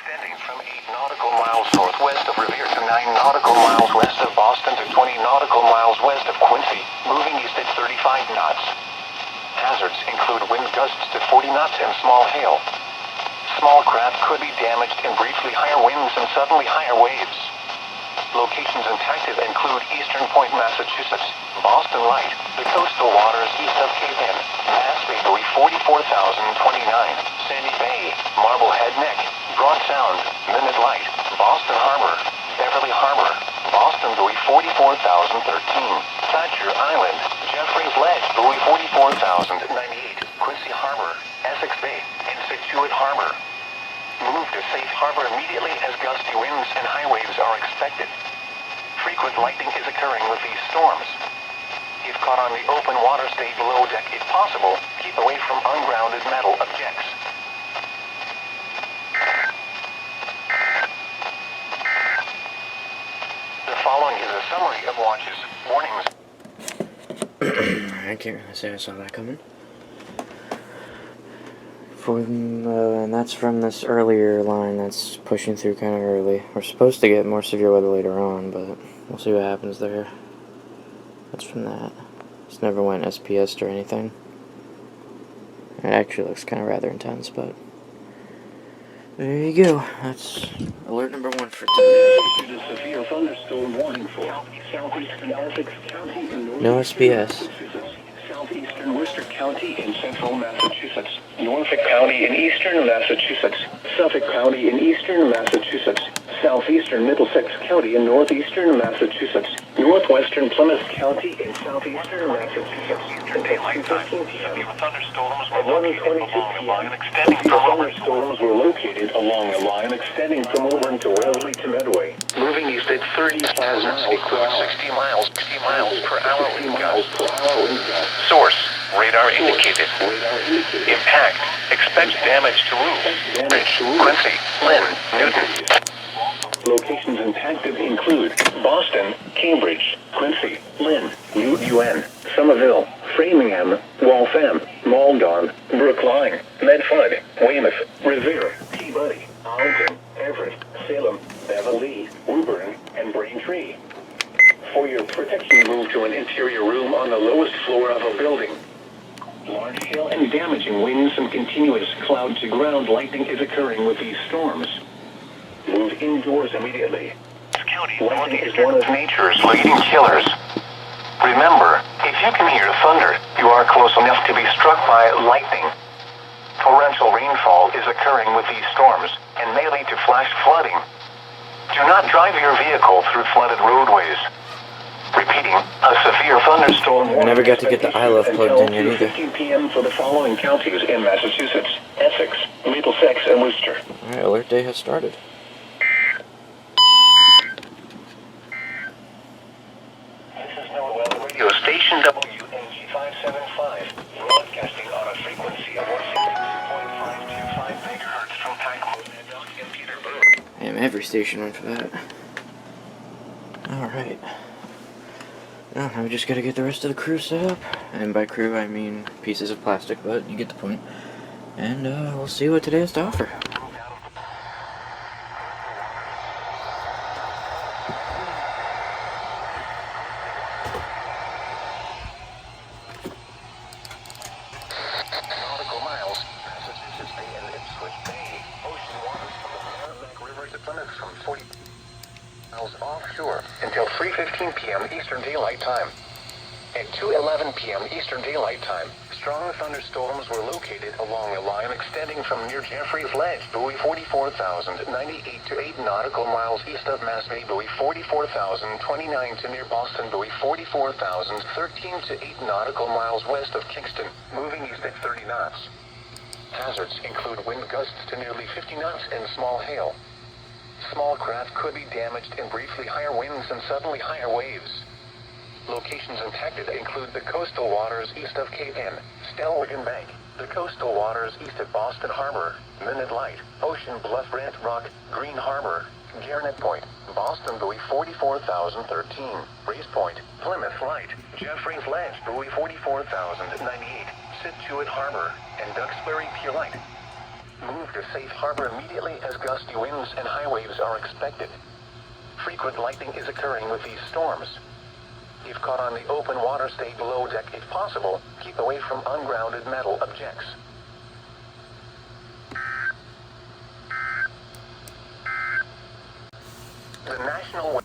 extending from 8 nautical miles northwest of Revere to 9 nautical miles west of Boston to 20 nautical miles west of Quincy, moving east at 35 knots. Hazards include wind gusts to 40 knots and small hail. Small craft could be damaged in briefly higher winds and suddenly higher waves. Locations impacted include Eastern Point, Massachusetts, Boston Light, the coastal waters east of Cape Ann, Mass Bay buoy 44,029, Sandy Bay, Marblehead Neck, Broad Sound, Minute Light, Boston Harbor, Beverly Harbor, Boston buoy 44,013, Thatcher Island, Jeffreys Ledge buoy 44,098, Quincy Harbor, Essex Bay, and Situate Harbor. Move to safe harbor immediately as gusty winds and high waves are expected. Frequent lightning is occurring with these storms. If caught on the open water, stay below deck if possible. Keep away from ungrounded metal objects. The following is a summary of watches, warnings. I can't really say I saw that coming. And that's from this earlier line that's pushing through kind of early. We're supposed to get more severe weather later on, but we'll see what happens there. That's from that. It's never went SPS or anything. It actually looks kind of rather intense, but there you go. That's alert number 1 for today. Severe thunderstorm warning for southeastern Essex County and No SPS. Southeastern Worcester County in central Massachusetts, Norfolk County in eastern Massachusetts, Suffolk County in eastern Massachusetts, southeastern Middlesex County in northeastern Massachusetts, northwestern Plymouth County in southeastern Massachusetts. Eastern daylight time. Thunderstorms were located along a line extending from Auburn to Wellesley to Medway, moving east at 35 miles per hour. 60 miles per hour wind gusts. Source, radar indicated. Impact, expect damage to roof, bridge, Quincy, Lynn, Newton. Locations impacted include Boston, Cambridge, Quincy, Lynn, UN, Somerville, Framingham, Waltham, Maldon, Brookline, Medford, Weymouth, Revere, Peabody, Alton, Everett, Salem, Beverly, Woburn, and Braintree. For your protection, move to an interior room on the lowest floor of a building. Large hail and damaging winds and continuous cloud-to-ground lightning is occurring with these storms. Move indoors immediately. Lightning is one of nature's leading killers. Remember, if you can hear thunder, you are close enough to be struck by lightning. Torrential rainfall is occurring with these storms and may lead to flash flooding. Do not drive your vehicle through flooded roadways. Repeating, a severe thunderstorm. I never got to get the I Love plugged in yet either. 15 p.m. for the following counties in Massachusetts: Essex, Middlesex, and Worcester. Alright, alert day has started. This is NOAA Weather Radio Station WNG 575, broadcasting on a frequency of 162.525 megahertz from Packwood and Peterborough. Damn, every station went for that. Alright. Now we just gotta get the rest of the crew set up. And by crew, I mean pieces of plastic, but you get the point. And we'll see what today has to offer. Nautical miles, Massachusetts Bay and Ipswich Bay. Ocean waters from the Merrimack River to Plymouth from 40 miles offshore until 3:15 p.m. Eastern Daylight Time. At 2:11 p.m. Eastern Daylight Time, strong thunderstorms were located along a line extending from near Jeffreys Ledge, buoy 44,098 to 8 nautical miles east of Mass Bay, buoy 44,029 to near Boston, buoy 44,013 to 8 nautical miles west of Kingston, moving east at 30 knots. Hazards include wind gusts to nearly 50 knots and small hail. Small craft could be damaged in briefly higher winds and suddenly higher waves. Locations impacted include the coastal waters east of Cape Ann, Stellwagen Bank, the coastal waters east of Boston Harbor, Minute Light, Ocean Bluff, Brant Rock, Green Harbor, Garnet Point, Boston buoy 44,013, Race Point, Plymouth Light, Jeffreys Ledge buoy 44,098, Situate Harbor, and Duxbury Pier Light. Move to safe harbor immediately as gusty winds and high waves are expected. Frequent lightning is occurring with these storms. If caught on the open water, stay below deck if possible. Keep away from ungrounded metal objects. The National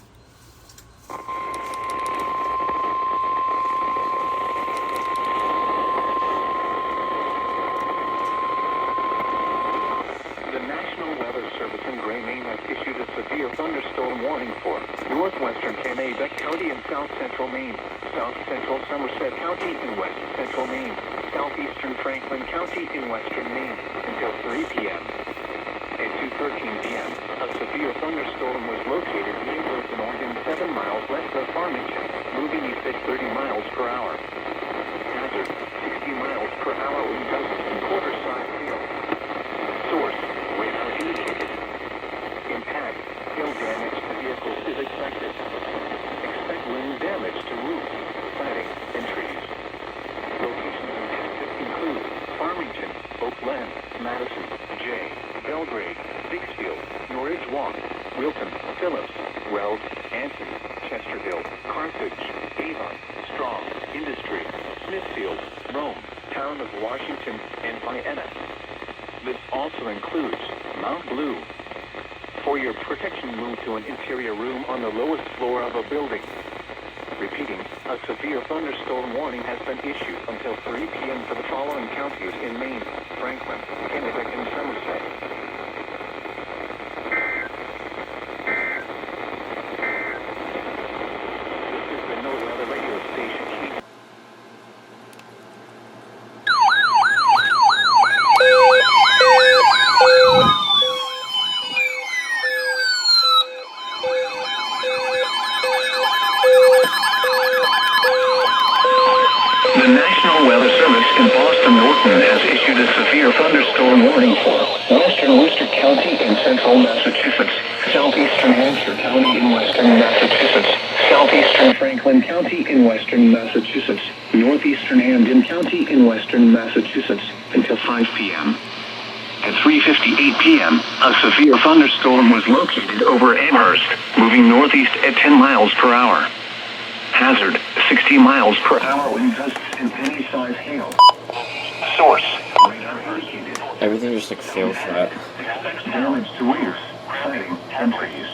Weather Service in Gray, Maine has issued a severe thunderstorm warning for northwestern Kennebec County and south central Maine, south central Somerset County and west central Maine, southeastern Franklin County in western Maine until 3 p.m. At 2:13 p.m., a severe thunderstorm was located near Wilson, Oregon, 7 miles west of Farmington, moving east at 30 miles per hour. Hazard, 60 miles per hour wind gusts and quarter-size hail. Source, radar indicated. Impact, hail damage to vehicles is expected. Expect wind damage to roofs, siding, and trees. Locations impacted include Farmington, Oak Glen, Madison, Jay, Belgrade, Dixfield, Norridge Walk, Wilton, Phillips, Weld, Anson, Chesterville, Carthage, Avon, Strong, Industry, Smithfield, Rome, Town of Washington, and Vienna. This also includes Mount Blue. For your protection, move to an interior room on the lowest floor of a building. Repeating, a severe thunderstorm warning has been issued until 3 p.m. for the following counties in Maine: Franklin, Kennebec, and Somerset. This is the NOAA Weather Radio Station. The National Weather Service in Boston Norton has issued a severe thunderstorm warning for western Worcester County in central Massachusetts, southeastern Hampshire County in western Massachusetts, southeastern Franklin County in western Massachusetts, northeastern Hamden County in western Massachusetts until 5 p.m. At 3:58 p.m., a severe thunderstorm was located over Amherst, moving northeast at 10 miles per hour. Hazard, 60 miles per hour wind gusts and penny-sized hail. Source, radar indicated. Everything just like feels right. Expects damage to roofs, siding, and trees.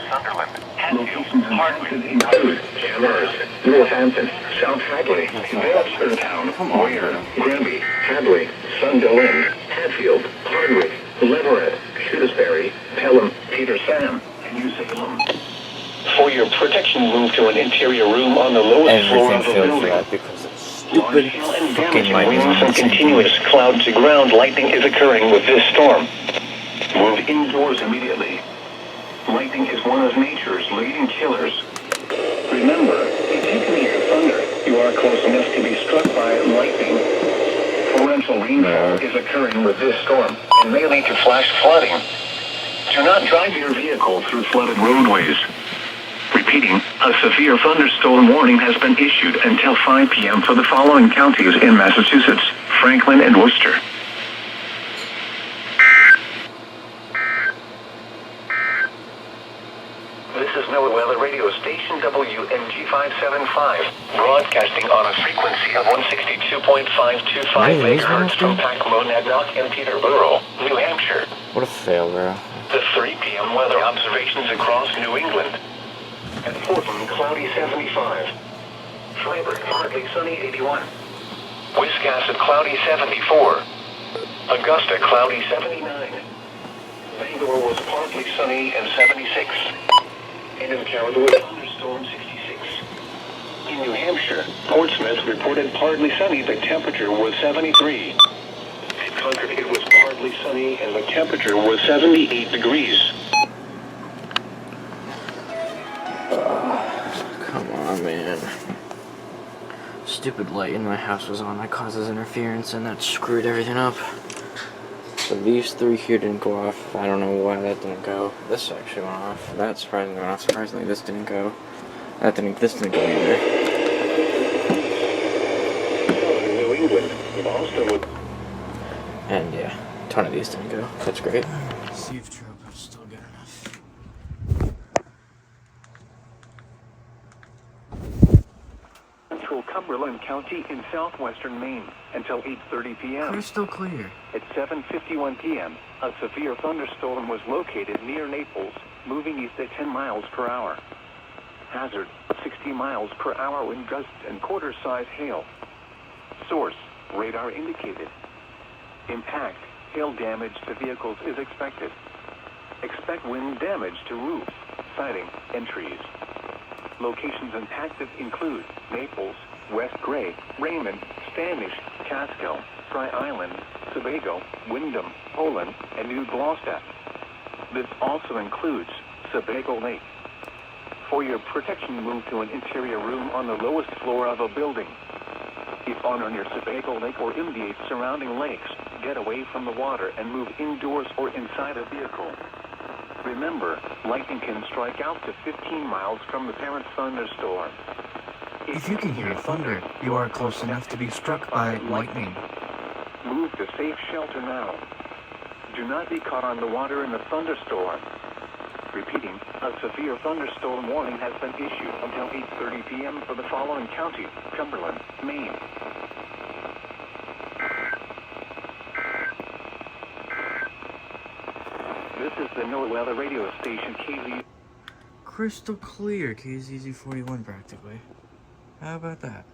Locations impacted include Amherst, Northampton, South Hadley, Bellspertown, Ware, Granby, Hadley, Sundell End, Hatfield, Hardwick, Leverett, Shrewsbury, Pelham, Peter Sam, and New Salem. For your protection, move to an interior room on the lowest floor of the building. Right because it's stupid Hail and fucking damaging lightning. winds and continuous cloud-to-ground lightning is occurring with this storm. Move indoors immediately. Lightning is one of nature's leading killers. Remember, if you can hear thunder, you are close enough to be struck by lightning. Torrential rainfall is occurring with this storm and may lead to flash flooding. Do not drive your vehicle through flooded roadways. Repeating, a severe thunderstorm warning has been issued until 5 p.m. for the following counties in Massachusetts: Franklin and Worcester. This is NOAA Weather Radio Station WNG 575, broadcasting on a frequency of 162.525 MHz from Packmonadnock and Peterborough, New Hampshire. What a fail, bro. The 3 p.m. weather observations across New England. At Portland, cloudy 75. Freiburg, partly sunny 81. Wiscasset, cloudy 74. Augusta, cloudy 79. Bangor was partly sunny and 76. And in Caledonia, thunderstorm 66. In New Hampshire, Portsmouth reported partly sunny, the temperature was 73. At Concord, it was partly sunny and the temperature was 78 degrees. Come on, man. Stupid light in my house was on. That causes interference and that screwed everything up. So these three here didn't go off. I don't know why that didn't go. This actually went off. That surprisingly went off. Surprisingly, this didn't go. This didn't go either. New England, Boston. And yeah, ton of these didn't go. That's great. See if tropo's still good enough. Central Cumberland County in southwestern Maine until 8:30 p.m. Crystal clear. At 7:51 p.m., a severe thunderstorm was located near Naples, moving east at 10 miles per hour. Hazard, 60 miles per hour wind gusts and quarter-size hail. Source, radar indicated. Impact, hail damage to vehicles is expected. Expect wind damage to roofs, siding, and trees. Locations impacted include Naples, West Gray, Raymond, Standish, Casco, Fry Island, Sebago, Wyndham, Poland, and New Gloucester. This also includes Sebago Lake. For your protection, move to an interior room on the lowest floor of a building. If on or near Sebago Lake or in the surrounding lakes, get away from the water and move indoors or inside a vehicle. Remember, lightning can strike out to 15 miles from the parent thunderstorm. If you can hear thunder, you are close enough to be struck by lightning. Move to safe shelter now. Do not be caught on the water in the thunderstorm. Repeating, a severe thunderstorm warning has been issued until 8:30 p.m. for the following county: Cumberland, Maine. This is the NOAA weather radio station KZ. Crystal clear, KZZ 41 practically. How about that?